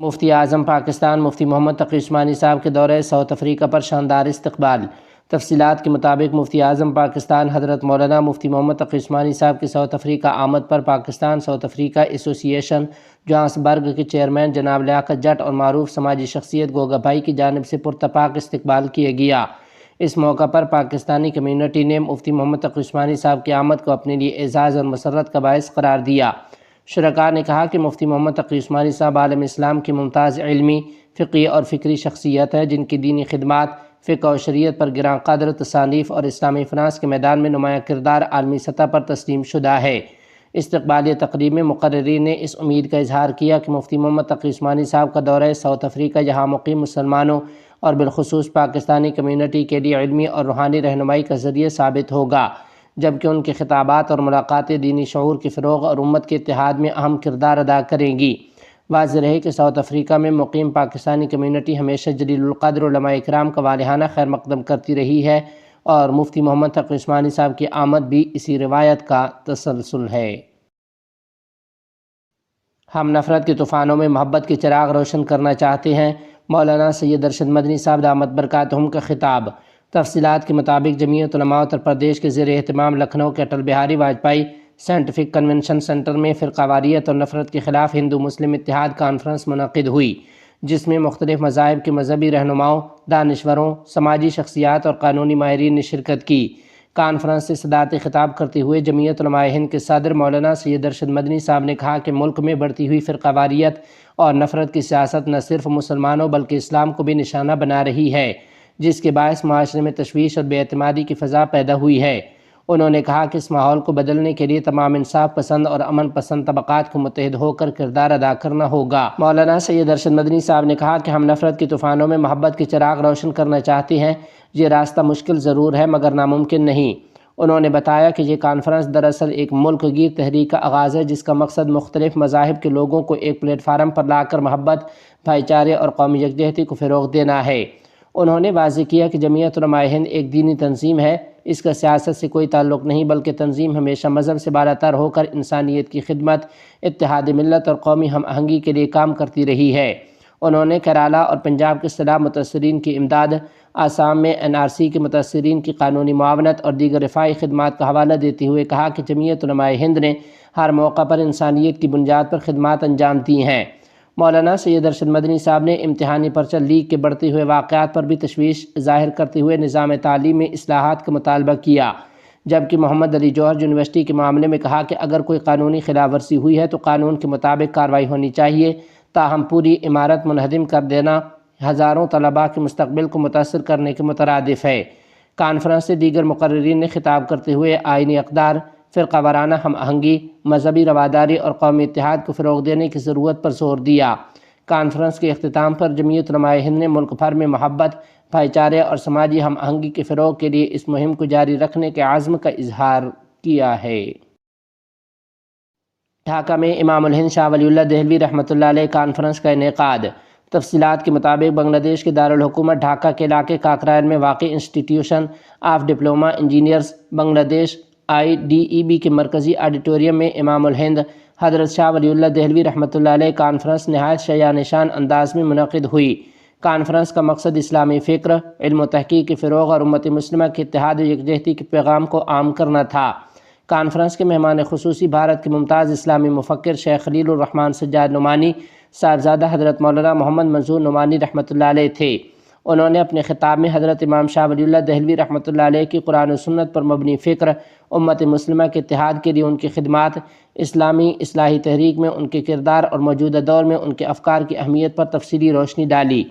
مفتی اعظم پاکستان مفتی محمد تقی عثمانی صاحب کے دورہ ساؤتھ افریقہ پر شاندار استقبال۔ تفصیلات کے مطابق مفتی اعظم پاکستان حضرت مولانا مفتی محمد تقی عثمانی صاحب کی ساؤتھ افریقہ آمد پر پاکستان ساؤتھ افریقہ ایسوسی ایشن جوہانسبرگ کے چیئرمین جناب لیاقت جٹ اور معروف سماجی شخصیت گوگا بھائی کی جانب سے پرتپاک استقبال کیا گیا۔ اس موقع پر پاکستانی کمیونٹی نے مفتی محمد تقی عثمانی صاحب کی آمد کو اپنے لیے اعزاز اور مسرت کا باعث قرار دیا۔ شرکاء نے کہا کہ مفتی محمد تقی عثمانی صاحب عالم اسلام کی ممتاز علمی، فقہی اور فکری شخصیت ہے، جن کی دینی خدمات، فقہ و شریعت پر گراں قدر تصانیف اور اسلامی فنانس کے میدان میں نمایاں کردار عالمی سطح پر تسلیم شدہ ہے۔ استقبالیہ تقریب میں مقررین نے اس امید کا اظہار کیا کہ مفتی محمد تقی عثمانی صاحب کا دورہ ساؤتھ افریقہ یہاں مقیم مسلمانوں اور بالخصوص پاکستانی کمیونٹی کے لیے علمی اور روحانی رہنمائی کا ذریعہ ثابت ہوگا، جبکہ ان کے خطابات اور ملاقاتیں دینی شعور کے فروغ اور امت کے اتحاد میں اہم کردار ادا کریں گی۔ واضح رہے کہ ساؤتھ افریقہ میں مقیم پاکستانی کمیونٹی ہمیشہ جلیل القدر علماء اکرام کا والہانہ خیر مقدم کرتی رہی ہے اور مفتی محمد تقی عثمانی صاحب کی آمد بھی اسی روایت کا تسلسل ہے۔ ہم نفرت کے طوفانوں میں محبت کے چراغ روشن کرنا چاہتے ہیں، مولانا سید ارشد مدنی صاحب دامت برکاتہم کا خطاب۔ تفصیلات کے مطابق جمعیت علماء اتر پردیش کے زیر اہتمام لکھنؤ کے Atal Bihari Vajpayee scientific convention centre میں فرقہ واریت اور نفرت کے خلاف ہندو مسلم اتحاد کانفرنس منعقد ہوئی، جس میں مختلف مذاہب کے مذہبی رہنماؤں، دانشوروں، سماجی شخصیات اور قانونی ماہرین نے شرکت کی۔ کانفرنس سے صدارتی خطاب کرتے ہوئے جمعیت علماء ہند کے صدر مولانا سید ارشد مدنی صاحب نے کہا کہ ملک میں بڑھتی ہوئی فرقہ واریت اور نفرت کی سیاست نہ صرف مسلمانوں بلکہ اسلام کو بھی نشانہ بنا رہی ہے، جس کے باعث معاشرے میں تشویش اور بے اعتمادی کی فضا پیدا ہوئی ہے۔ انہوں نے کہا کہ اس ماحول کو بدلنے کے لیے تمام انصاف پسند اور امن پسند طبقات کو متحد ہو کر کردار ادا کرنا ہوگا۔ مولانا سید ارشد مدنی صاحب نے کہا کہ ہم نفرت کے طوفانوں میں محبت کے چراغ روشن کرنا چاہتے ہیں۔ یہ راستہ مشکل ضرور ہے مگر ناممکن نہیں۔ انہوں نے بتایا کہ یہ کانفرنس دراصل ایک ملک گیر تحریک کا آغاز ہے، جس کا مقصد مختلف مذاہب کے لوگوں کو ایک پلیٹ فارم پر لا کر محبت، بھائی چارے اور قومی یکجہتی کو فروغ دینا ہے۔ انہوں نے واضح کیا کہ جمعیت علماء ہند ایک دینی تنظیم ہے، اس کا سیاست سے کوئی تعلق نہیں، بلکہ تنظیم ہمیشہ مذہب سے بالاتر ہو کر انسانیت کی خدمت، اتحاد ملت اور قومی ہم آہنگی کے لیے کام کرتی رہی ہے۔ انہوں نے کیرالہ اور پنجاب کے سیلاب متاثرین کی امداد، آسام میں NRC کے متاثرین کی قانونی معاونت اور دیگر رفاہی خدمات کا حوالہ دیتے ہوئے کہا کہ جمعیت علماء ہند نے ہر موقع پر انسانیت کی بنیاد پر خدمات انجام دی ہیں۔ مولانا سید ارشد مدنی صاحب نے امتحانی پرچہ لیک کے بڑھتے ہوئے واقعات پر بھی تشویش ظاہر کرتے ہوئے نظام تعلیم میں اصلاحات کا مطالبہ کیا، جبکہ محمد علی جوہر یونیورسٹی کے معاملے میں کہا کہ اگر کوئی قانونی خلاف ورزی ہوئی ہے تو قانون کے مطابق کارروائی ہونی چاہیے، تاہم پوری عمارت منہدم کر دینا ہزاروں طلباء کے مستقبل کو متاثر کرنے کے مترادف ہے۔ کانفرنس سے دیگر مقررین نے خطاب کرتے ہوئے آئینی اقدار، فرقہ وارانہ ہم آہنگی، مذہبی رواداری اور قومی اتحاد کو فروغ دینے کی ضرورت پر زور دیا۔ کانفرنس کے اختتام پر جمعیت علماء ہند نے ملک بھر میں محبت، بھائی چارے اور سماجی ہم آہنگی کے فروغ کے لیے اس مہم کو جاری رکھنے کے عزم کا اظہار کیا ہے۔ ڈھاکہ میں امام الہند شاہ ولی اللہ دہلوی رحمۃ اللہ علیہ کانفرنس کا انعقاد۔ تفصیلات کے مطابق بنگلہ دیش کے دارالحکومت ڈھاکہ کے علاقے کاکرائل میں واقع انسٹیٹیوشن آف ڈپلومہ انجینئرز بنگلہ دیش IDEB کے مرکزی آڈیٹوریم میں امام الہند حضرت شاہ ولی اللہ دہلوی رحمۃ اللہ علیہ کانفرنس نہایت شایان نشان انداز میں منعقد ہوئی۔ کانفرنس کا مقصد اسلامی فکر، علم و تحقیق کے فروغ اور امت مسلمہ کے اتحاد و یکجہتی کے پیغام کو عام کرنا تھا۔ کانفرنس کے مہمان خصوصی بھارت کے ممتاز اسلامی مفکر شیخ خلیل الرحمن سجاد نعمانی صاحبزادہ حضرت مولانا محمد منظور نعمانی رحمۃ اللہ علیہ تھے۔ انہوں نے اپنے خطاب میں حضرت امام شاہ ولی اللہ دہلوی رحمۃ اللہ علیہ کی قرآن و سنت پر مبنی فکر، امت مسلمہ کے اتحاد کے لیے ان کی خدمات، اسلامی اصلاحی تحریک میں ان کے کردار اور موجودہ دور میں ان کے افکار کی اہمیت پر تفصیلی روشنی ڈالی۔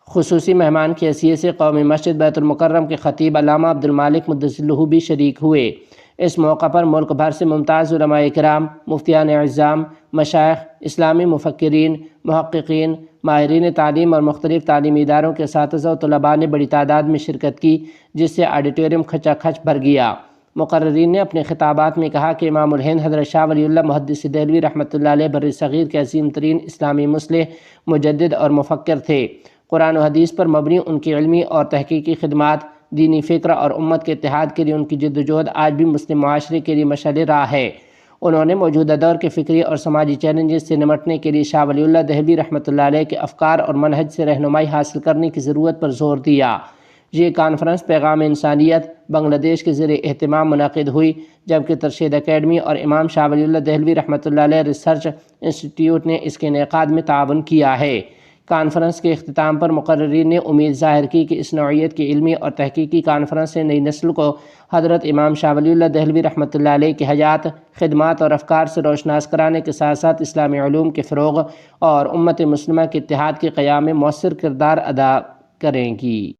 خصوصی مہمان کی حیثیت سے قومی مسجد بیت المکرم کے خطیب علامہ عبد المالک مدثرلہ بھی شریک ہوئے۔ اس موقع پر ملک بھر سے ممتاز علماء کرام، مفتیان اعظام، مشائخ، اسلامی مفکرین، محققین، ماہرین تعلیم اور مختلف تعلیمی اداروں کے اساتذہ و طلباء نے بڑی تعداد میں شرکت کی، جس سے آڈیٹوریم کھچا کھچ بھر گیا۔ مقررین نے اپنے خطابات میں کہا کہ امام الہند حضرت شاہ ولی اللہ محدث دہلوی رحمۃ اللہ علیہ بر صغیر کے عظیم ترین اسلامی مصلح، مجدد اور مفکر تھے۔ قرآن و حدیث پر مبنی ان کی علمی اور تحقیقی خدمات، دینی فکر اور امت کے اتحاد کے لیے ان کی جد و جہد آج بھی مسلم معاشرے کے لیے مشعل راہ ہے۔ انہوں نے موجودہ دور کے فکری اور سماجی چیلنجز سے نمٹنے کے لیے شاہ ولی اللہ دہلوی رحمۃ اللہ علیہ کے افکار اور منہج سے رہنمائی حاصل کرنے کی ضرورت پر زور دیا۔ یہ کانفرنس پیغام انسانیت بنگلہ دیش کے زیر اہتمام منعقد ہوئی، جبکہ ترشید اکیڈمی اور امام شاہ ولی اللہ دہلوی رحمۃ اللہ علیہ ریسرچ انسٹی ٹیوٹ نے اس کے انعقاد میں تعاون کیا ہے۔ کانفرنس کے اختتام پر مقررین نے امید ظاہر کی کہ اس نوعیت کی علمی اور تحقیقی کانفرنس سے نئی نسل کو حضرت امام شاہ ولی اللہ دہلوی رحمۃ اللہ علیہ کی حیات، خدمات اور افکار سے روشناس کرانے کے ساتھ ساتھ اسلامی علوم کے فروغ اور امت مسلمہ کے اتحاد کے قیام میں مؤثر کردار ادا کریں گی۔